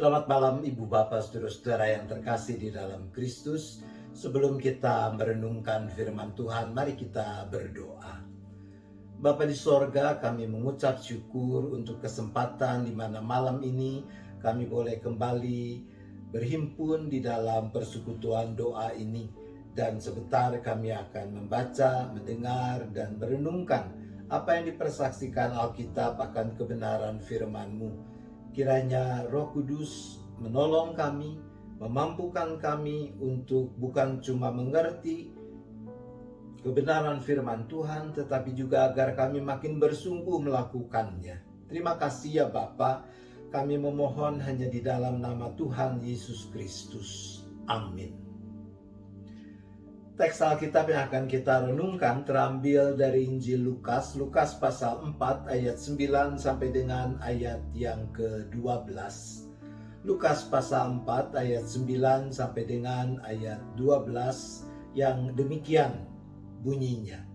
Selamat malam Ibu Bapak Saudara-saudara yang terkasih di dalam Kristus. Sebelum kita merenungkan firman Tuhan, mari kita berdoa. Bapa di sorga, kami mengucap syukur untuk kesempatan di mana malam ini kami boleh kembali berhimpun di dalam persekutuan doa ini. Dan sebentar kami akan membaca, mendengar, dan merenungkan apa yang dipersaksikan Alkitab akan kebenaran firman-Mu. Kiranya Roh Kudus menolong kami, memampukan kami untuk bukan cuma mengerti kebenaran firman Tuhan, tetapi juga agar kami makin bersungguh melakukannya. Terima kasih ya Bapa, kami memohon hanya di dalam nama Tuhan Yesus Kristus. Amin. Teks Alkitab yang akan kita renungkan terambil dari Injil Lukas, Lukas pasal 4 ayat 9 sampai dengan ayat yang ke-12. Lukas pasal 4 ayat 9 sampai dengan ayat 12 yang demikian bunyinya.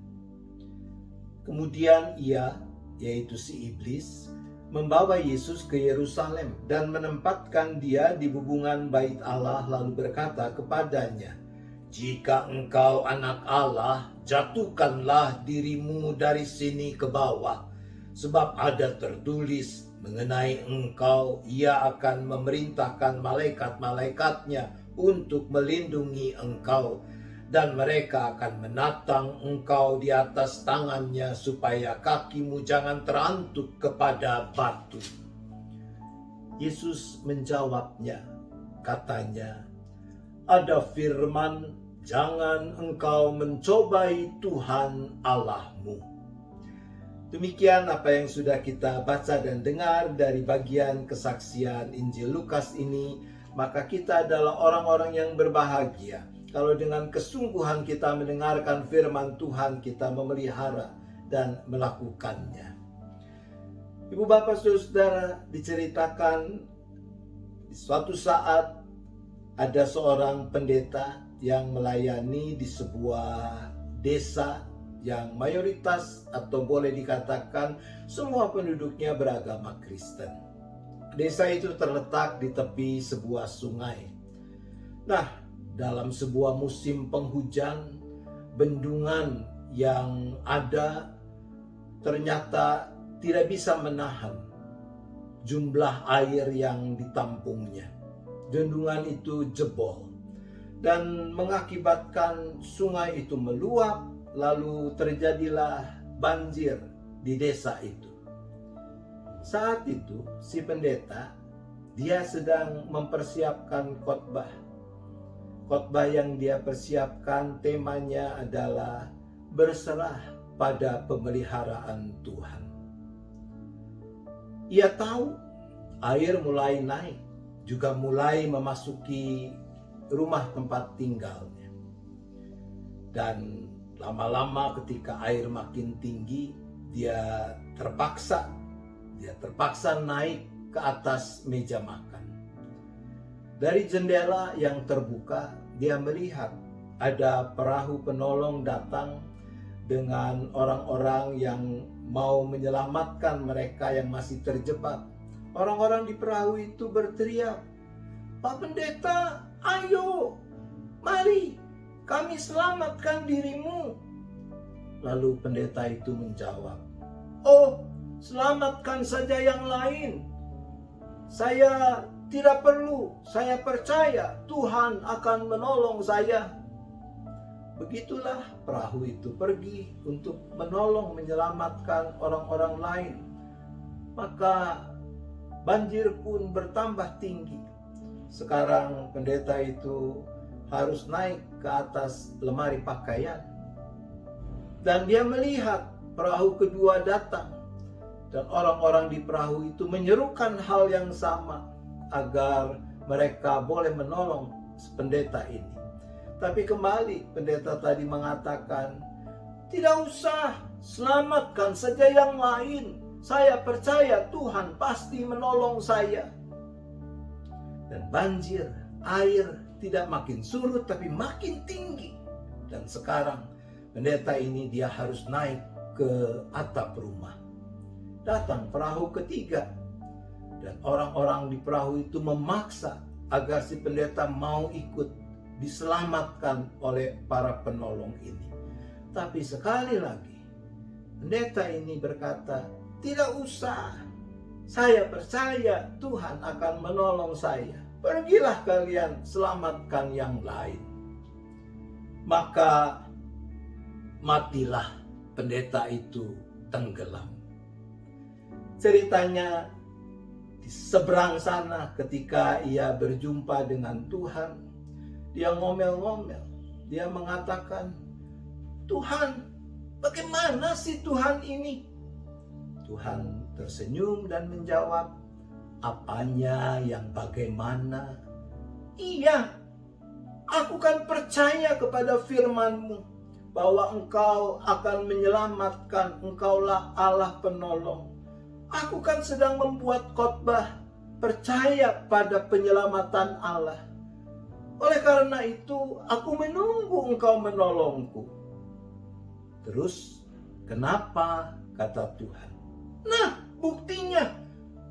Kemudian ia, yaitu si iblis, membawa Yesus ke Yerusalem dan menempatkan dia di bubungan bait Allah lalu berkata kepadanya, "Jika engkau anak Allah, jatuhkanlah dirimu dari sini ke bawah. Sebab ada tertulis mengenai engkau, ia akan memerintahkan malaikat-malaikatnya untuk melindungi engkau. Dan mereka akan menatang engkau di atas tangannya supaya kakimu jangan terantuk kepada batu." Yesus menjawabnya, katanya, "Ada firman, jangan engkau mencobai Tuhan Allahmu." Demikian apa yang sudah kita baca dan dengar dari bagian kesaksian Injil Lukas ini. Maka kita adalah orang-orang yang berbahagia kalau dengan kesungguhan kita mendengarkan firman Tuhan, kita memelihara dan melakukannya. Ibu bapak saudara, diceritakan di suatu saat ada seorang pendeta yang melayani di sebuah desa yang mayoritas atau boleh dikatakan semua penduduknya beragama Kristen. Desa itu terletak di tepi sebuah sungai. Nah, dalam sebuah musim penghujan, bendungan yang ada ternyata tidak bisa menahan jumlah air yang ditampungnya. Bendungan itu jebol dan mengakibatkan sungai itu meluap, lalu terjadilah banjir di desa itu. Saat itu si pendeta, dia sedang mempersiapkan khotbah. Khotbah yang dia persiapkan temanya adalah berserah pada pemeliharaan Tuhan. Ia tahu air mulai naik, juga mulai memasuki rumah tempat tinggalnya. Dan lama-lama ketika air makin tinggi, dia terpaksa naik ke atas meja makan. Dari jendela yang terbuka, dia melihat ada perahu penolong datang dengan orang-orang yang mau menyelamatkan mereka yang masih terjebak. Orang-orang di perahu itu berteriak, "Pak Pendeta, ayo, mari kami selamatkan dirimu." Lalu pendeta itu menjawab, "Oh, selamatkan saja yang lain. Saya tidak perlu, saya percaya Tuhan akan menolong saya." Begitulah perahu itu pergi untuk menolong menyelamatkan orang-orang lain. Maka banjir pun bertambah tinggi. Sekarang pendeta itu harus naik ke atas lemari pakaian. Dan dia melihat perahu kedua datang. Dan orang-orang di perahu itu menyerukan hal yang sama agar mereka boleh menolong pendeta ini. Tapi kembali pendeta tadi mengatakan, "Tidak usah, selamatkan saja yang lain. Saya percaya Tuhan pasti menolong saya." Dan banjir, air tidak makin surut tapi makin tinggi. Dan sekarang pendeta ini dia harus naik ke atap rumah. Datang perahu ketiga. Dan orang-orang di perahu itu memaksa agar si pendeta mau ikut diselamatkan oleh para penolong ini. Tapi sekali lagi pendeta ini berkata, "Tidak usah, saya percaya Tuhan akan menolong saya. Pergilah kalian selamatkan yang lain." Maka matilah pendeta itu tenggelam. Ceritanya di seberang sana ketika ia berjumpa dengan Tuhan, dia ngomel-ngomel. Dia mengatakan, "Tuhan, bagaimana sih Tuhan ini?" Tuhan tersenyum dan menjawab, "Apanya yang bagaimana? Iya, aku kan percaya kepada firman-Mu bahwa Engkau akan menyelamatkan, Engkaulah Allah penolong. Aku kan sedang membuat khotbah percaya pada penyelamatan Allah. Oleh karena itu, aku menunggu Engkau menolongku." Terus, "Kenapa?" kata Tuhan. "Nah, buktinya,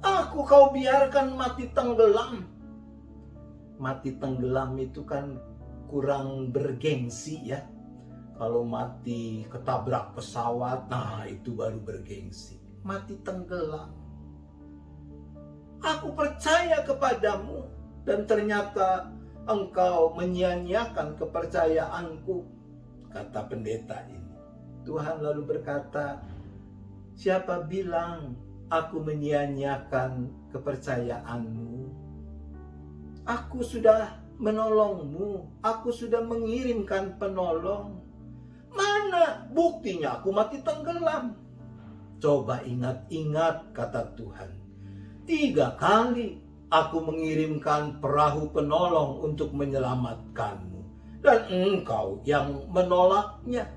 aku kau biarkan mati tenggelam." Mati tenggelam itu kan kurang bergengsi ya. Kalau mati ketabrak pesawat, nah itu baru bergengsi. Mati tenggelam. "Aku percaya kepadamu dan ternyata Engkau menyia-nyiakan kepercayaanku," kata pendeta ini. Tuhan lalu berkata, "Siapa bilang aku menyia-nyiakan kepercayaanmu? Aku sudah menolongmu, aku sudah mengirimkan penolong. Mana buktinya aku mati tenggelam?" "Coba ingat-ingat," kata Tuhan. 3 kali aku mengirimkan perahu penolong untuk menyelamatkanmu, dan engkau yang menolaknya."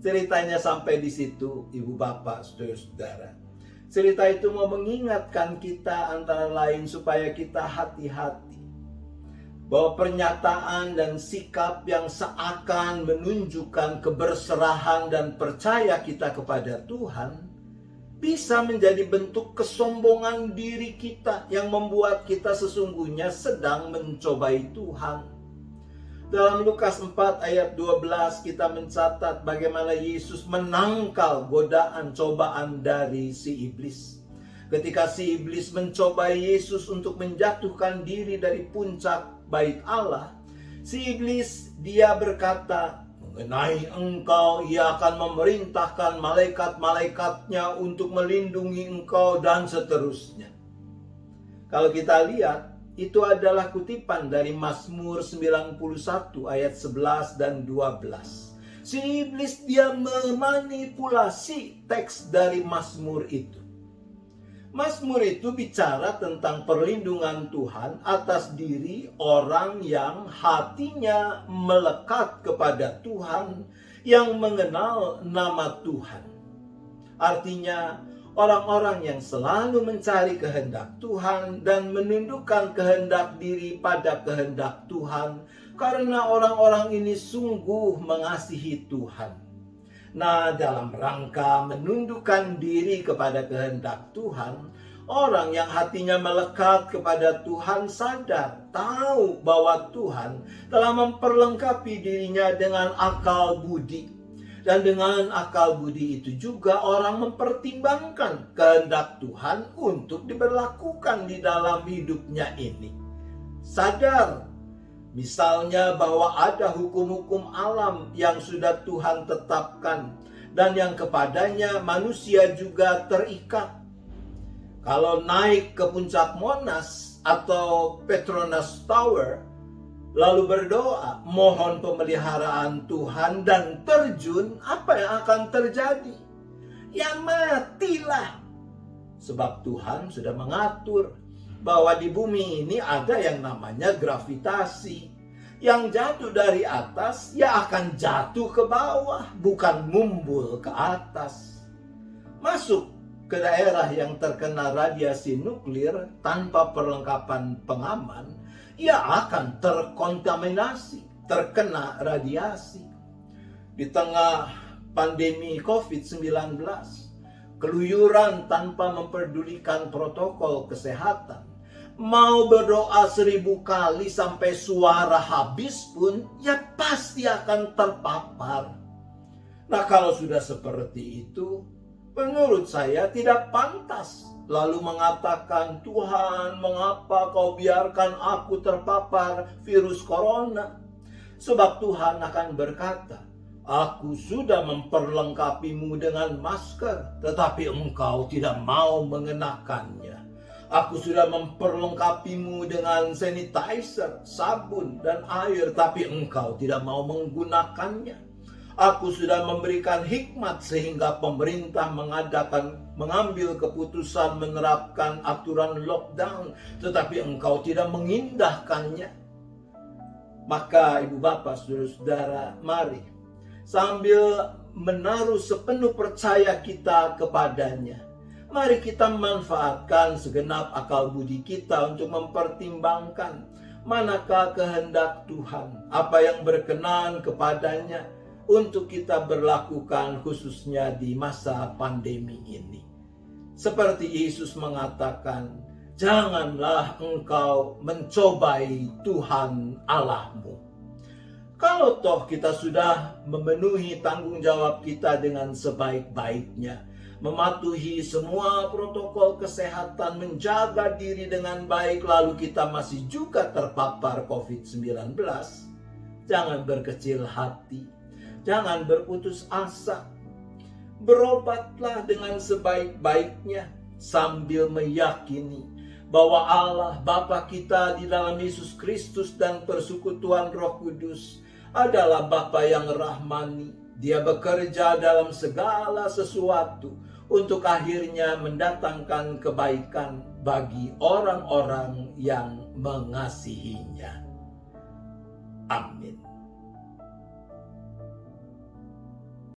Ceritanya sampai di situ, Ibu Bapak, Saudara-saudara. Cerita itu mau mengingatkan kita antara lain supaya kita hati-hati. Bahwa pernyataan dan sikap yang seakan menunjukkan keberserahan dan percaya kita kepada Tuhan bisa menjadi bentuk kesombongan diri kita yang membuat kita sesungguhnya sedang mencobai Tuhan. Dalam Lukas 4 ayat 12 kita mencatat bagaimana Yesus menangkal godaan cobaan dari si iblis. Ketika si iblis mencobai Yesus untuk menjatuhkan diri dari puncak bait Allah, si iblis dia berkata, "Mengenai engkau, ia akan memerintahkan malaikat-malaikatnya untuk melindungi engkau," dan seterusnya. Kalau kita lihat, itu adalah kutipan dari Mazmur 91 ayat 11 dan 12. Si iblis dia memanipulasi teks dari Mazmur itu. Mazmur itu bicara tentang perlindungan Tuhan atas diri orang yang hatinya melekat kepada Tuhan, yang mengenal nama Tuhan. Artinya, orang-orang yang selalu mencari kehendak Tuhan dan menundukkan kehendak diri pada kehendak Tuhan, karena orang-orang ini sungguh mengasihi Tuhan. Nah, dalam rangka menundukkan diri kepada kehendak Tuhan, orang yang hatinya melekat kepada Tuhan sadar, tahu bahwa Tuhan telah memperlengkapi dirinya dengan akal budi. Dan dengan akal budi itu juga orang mempertimbangkan kehendak Tuhan untuk diberlakukan di dalam hidupnya ini. Sadar, misalnya bahwa ada hukum-hukum alam yang sudah Tuhan tetapkan dan yang kepadanya manusia juga terikat. Kalau naik ke puncak Monas atau Petronas Tower, lalu berdoa, mohon pemeliharaan Tuhan dan terjun, apa yang akan terjadi? Ya matilah. Sebab Tuhan sudah mengatur bahwa di bumi ini ada yang namanya gravitasi. Yang jatuh dari atas, ya akan jatuh ke bawah, bukan mumbul ke atas. Masuk ke daerah yang terkena radiasi nuklir tanpa perlengkapan pengaman, ia akan terkontaminasi, terkena radiasi. Di tengah pandemi COVID-19, keluyuran tanpa memperdulikan protokol kesehatan, mau berdoa 1000 kali sampai suara habis pun, ya pasti akan terpapar. Nah, kalau sudah seperti itu, menurut saya tidak pantas lalu mengatakan, Tuhan, mengapa kau biarkan aku terpapar virus corona? Sebab Tuhan akan berkata, aku sudah memperlengkapimu dengan masker, tetapi engkau tidak mau mengenakannya. Aku sudah memperlengkapimu dengan sanitizer, sabun, dan air, tapi engkau tidak mau menggunakannya. Aku sudah memberikan hikmat sehingga pemerintah mengambil keputusan menerapkan aturan lockdown, tetapi engkau tidak mengindahkannya. Maka ibu bapak, saudara-saudara, mari sambil menaruh sepenuh percaya kita kepadanya, mari kita manfaatkan segenap akal budi kita untuk mempertimbangkan manakah kehendak Tuhan, apa yang berkenan kepadanya untuk kita berlakukan khususnya di masa pandemi ini. Seperti Yesus mengatakan, janganlah engkau mencobai Tuhan Allahmu. Kalau toh kita sudah memenuhi tanggung jawab kita dengan sebaik-baiknya, mematuhi semua protokol kesehatan, menjaga diri dengan baik, lalu kita masih juga terpapar COVID-19, jangan berkecil hati, jangan berputus asa. Berobatlah dengan sebaik-baiknya sambil meyakini bahwa Allah Bapa kita di dalam Yesus Kristus dan persekutuan Roh Kudus adalah Bapa yang rahmani. Dia bekerja dalam segala sesuatu untuk akhirnya mendatangkan kebaikan bagi orang-orang yang mengasihinya. Amin.